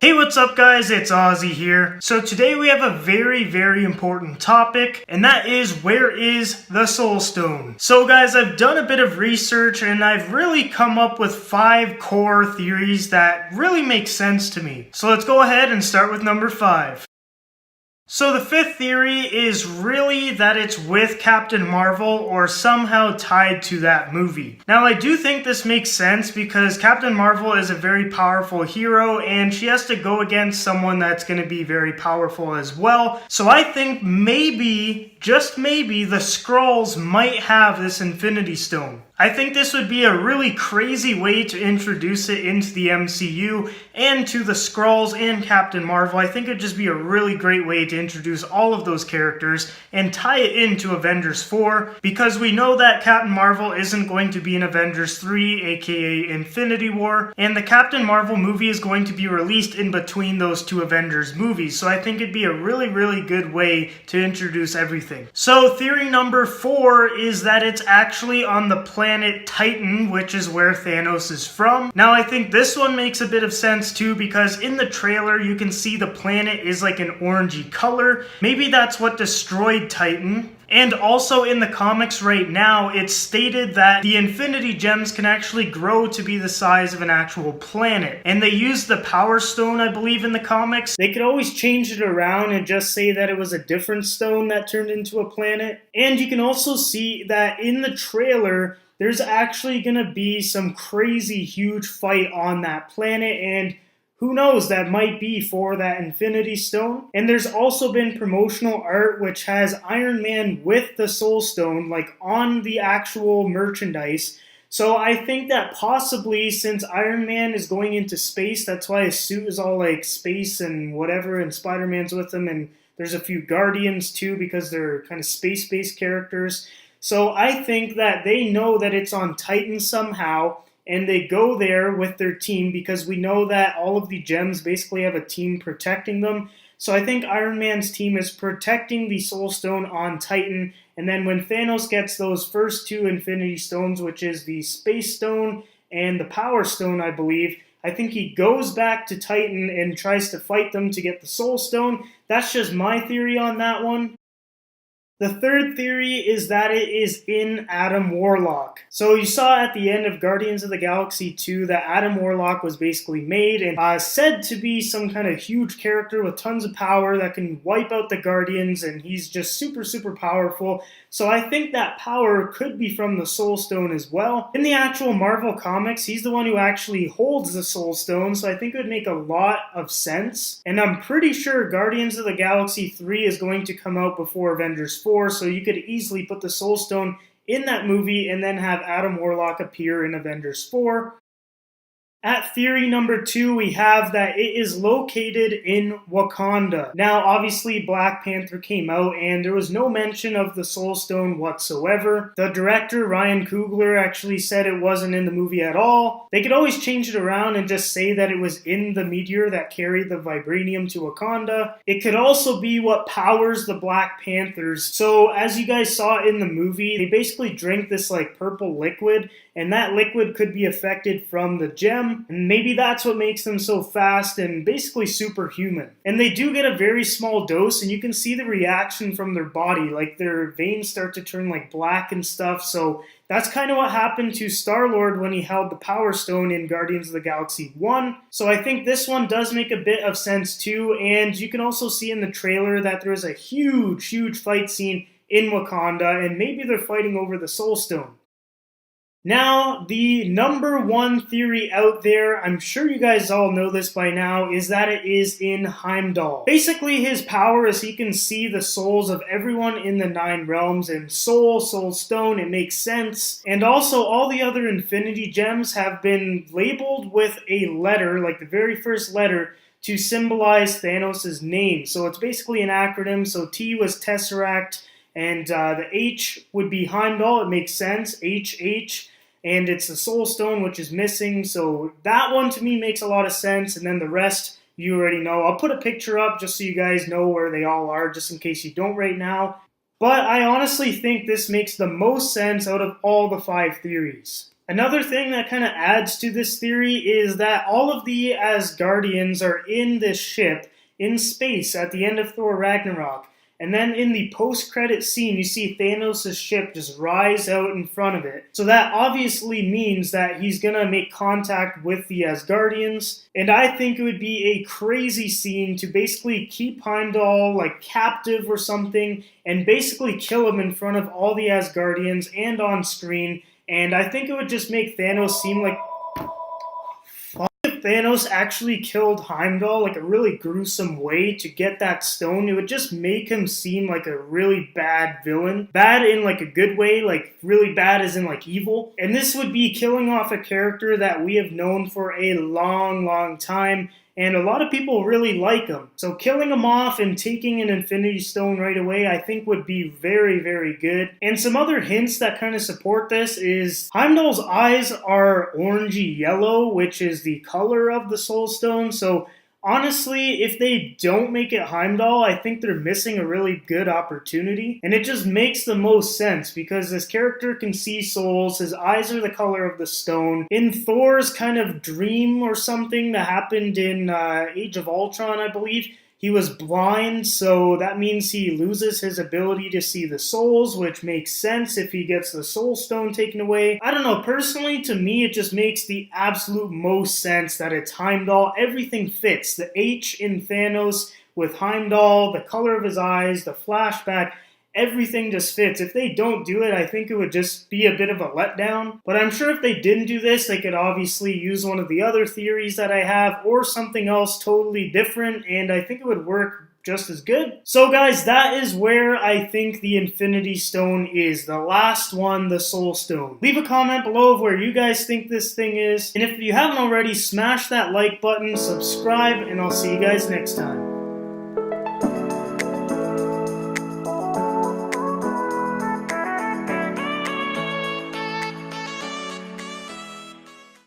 Hey, what's up guys? It's Ozzy here. So today we have a very important topic, and that is, where is the Soul Stone? So guys, I've done a bit of research and I've really come up with 5 core theories that really make sense to me. So let's go ahead and start with number 5. So the 5th theory is really that it's with Captain Marvel or somehow tied to that movie. Now I do think this makes sense because Captain Marvel is a very powerful hero and she has to go against someone that's going to be very powerful as well. So I think maybe, just maybe, the Skrulls might have this Infinity Stone. I think this would be a really crazy way to introduce it into the MCU and to the Skrulls and Captain Marvel. I think it would just be a really great way to introduce all of those characters and tie it into Avengers 4, because we know that Captain Marvel isn't going to be in Avengers 3, aka Infinity War, and the Captain Marvel movie is going to be released in between those 2 Avengers movies. So I think it'd be a really good way to introduce everything. So theory number 4 is that it's actually on the planet Titan, which is where Thanos is from. Now I think this one makes a bit of sense too, because in the trailer you can see the planet is like an orangey color. Maybe that's what destroyed Titan. And also in the comics right now, it's stated that the Infinity Gems can actually grow to be the size of an actual planet. And they use the Power Stone, I believe, in the comics. They could always change it around and just say that it was a different stone that turned into a planet. And you can also see that in the trailer, there's actually gonna be some crazy huge fight on that planet, and who knows, that might be for that Infinity Stone. And there's also been promotional art which has Iron Man with the Soul Stone, like on the actual merchandise. So I think that possibly, since Iron Man is going into space, that's why his suit is all like space and whatever, and Spider-Man's with him, and there's a few Guardians too because they're kind of space-based characters. So I think that they know that it's on Titan somehow, and they go there with their team because we know that all of the gems basically have a team protecting them. So I think Iron Man's team is protecting the Soul Stone on Titan, and then when Thanos gets those first 2 Infinity Stones, which is the Space Stone and the Power Stone, I believe, I think he goes back to Titan and tries to fight them to get the Soul Stone. That's just my theory on that one. The 3rd theory is that it is in Adam Warlock. So you saw at the end of Guardians of the Galaxy 2 that Adam Warlock was basically made and said to be some kind of huge character with tons of power that can wipe out the Guardians, and he's just super powerful. So I think that power could be from the Soul Stone as well. In the actual Marvel comics, he's the one who actually holds the Soul Stone, so I think it would make a lot of sense. And I'm pretty sure Guardians of the Galaxy 3 is going to come out before Avengers 4, so you could easily put the Soul Stone in that movie and then have Adam Warlock appear in Avengers 4. At theory number 2, we have that it is located in Wakanda. Now, obviously, Black Panther came out and there was no mention of the Soul Stone whatsoever. The director, Ryan Coogler, actually said it wasn't in the movie at all. They could always change it around and just say that it was in the meteor that carried the vibranium to Wakanda. It could also be what powers the Black Panthers. So, as you guys saw in the movie, they basically drink this like purple liquid, and that liquid could be affected from the gem, and maybe that's what makes them so fast and basically superhuman. And they do get a very small dose, and you can see the reaction from their body, like their veins start to turn like black and stuff. So that's kind of what happened to Star-Lord when he held the Power Stone in Guardians of the Galaxy 1. So I think this one does make a bit of sense too, and you can also see in the trailer that there is a huge fight scene in Wakanda, and maybe they're fighting over the Soul Stone. Now, the number 1 theory out there, I'm sure you guys all know this by now, is that it is in Heimdall. Basically, his power is he can see the souls of everyone in the 9 realms, and Soul Stone, it makes sense. And also, all the other Infinity Gems have been labeled with a letter, like the very first letter, to symbolize Thanos' name. So it's basically an acronym. So T was Tesseract, and the H would be Heimdall. It makes sense, HH. And it's the Soul Stone, which is missing. So that one to me makes a lot of sense. And then the rest, you already know. I'll put a picture up just so you guys know where they all are, just in case you don't right now. But I honestly think this makes the most sense out of all the 5 theories. Another thing that kind of adds to this theory is that all of the Asgardians are in this ship in space at the end of Thor Ragnarok. And then in the post-credit scene, you see Thanos' ship just rise out in front of it. So that obviously means that he's gonna make contact with the Asgardians. And I think it would be a crazy scene to basically keep Heimdall like captive or something and basically kill him in front of all the Asgardians and on screen. And I think it would just make Thanos seem like Thanos actually killed Heimdall like a really gruesome way to get that stone. It would just make him seem like a really bad villain. Bad in like a good way, like really bad as in like evil. And this would be killing off a character that we have known for a long time. And a lot of people really like him. So killing him off and taking an Infinity Stone right away, I think would be very good. And some other hints that kind of support this is Heimdall's eyes are orangey yellow, which is the color of the Soul Stone. So honestly, if they don't make it Heimdall, I think they're missing a really good opportunity. And it just makes the most sense because this character can see souls. His eyes are the color of the stone. In Thor's kind of dream or something that happened in Age of Ultron, I believe, he was blind, so that means he loses his ability to see the souls, which makes sense if he gets the soul stone taken away. I don't know, personally, to me, it just makes the absolute most sense that it's Heimdall. Everything fits. The H in Thanos with Heimdall, the color of his eyes, the flashback, everything just fits. If they don't do it, I think it would just be a bit of a letdown. But I'm sure if they didn't do this, they could obviously use one of the other theories that I have or something else totally different, and I think it would work just as good. So guys, that is where I think the Infinity Stone is. The last one, the Soul Stone. Leave a comment below of where you guys think this thing is. And if you haven't already, smash that like button, subscribe, and I'll see you guys next time.